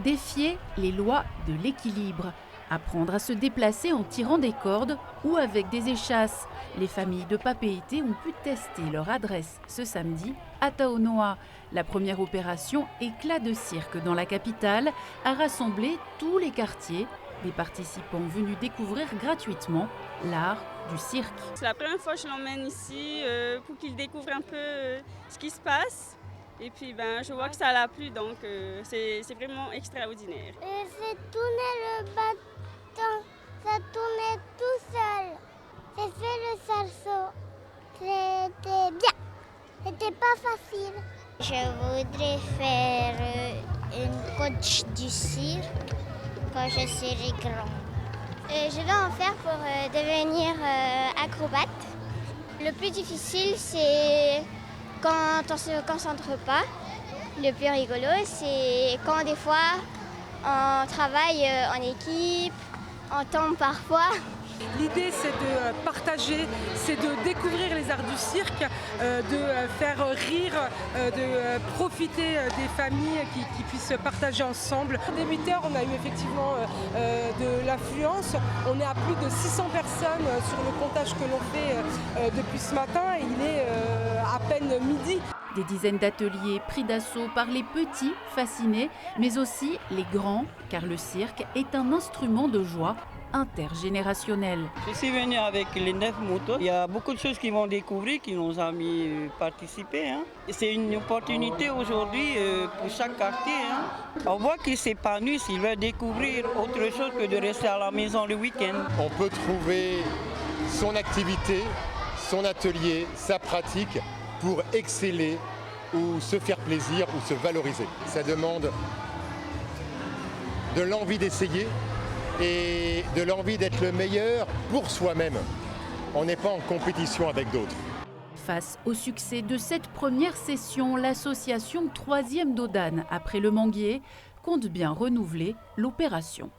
Défier les lois de l'équilibre. Apprendre à se déplacer en tirant des cordes ou avec des échasses. Les familles de Papeete ont pu tester leur adresse ce samedi à Taonoa. La première opération Éclat de cirque dans la capitale a rassemblé tous les quartiers. Des participants venus découvrir gratuitement l'art du cirque. C'est la première fois que je l'emmène ici pour qu'il découvre un peu ce qui se passe. Et puis je vois que ça l'a plu, donc c'est vraiment extraordinaire. J'ai fait tourner le bâton, ça tournait tout seul. J'ai fait le salsa, c'était bien, c'était pas facile. Je voudrais faire une coach du cirque quand je serai grand. Je vais en faire pour devenir acrobate. Le plus difficile, c'est quand on ne se concentre pas. Le plus rigolo, c'est quand des fois on travaille en équipe, on tombe parfois. L'idée, c'est de partager, c'est de découvrir les arts du cirque, de faire rire, de profiter des familles qui puissent partager ensemble. Au débuteur, on a eu effectivement de l'affluence. On est à plus de 600 personnes sur le comptage que l'on fait depuis ce matin et il est à peine midi. Des dizaines d'ateliers pris d'assaut par les petits, fascinés, mais aussi les grands, car le cirque est un instrument de joie intergénérationnel. Je suis venu avec les 9 motos. Il y a beaucoup de choses qu'ils vont découvrir, qui nous ont mis participer. C'est une opportunité aujourd'hui pour chaque quartier. On voit qu'ils s'épanouissent, ils veulent découvrir autre chose que de rester à la maison le week-end. On peut trouver son activité, son atelier, sa pratique pour exceller ou se faire plaisir ou se valoriser. Ça demande de l'envie d'essayer et de l'envie d'être le meilleur pour soi-même. On n'est pas en compétition avec d'autres. Face au succès de cette première session, l'association 3e d'Odane, après le Manguier, compte bien renouveler l'opération.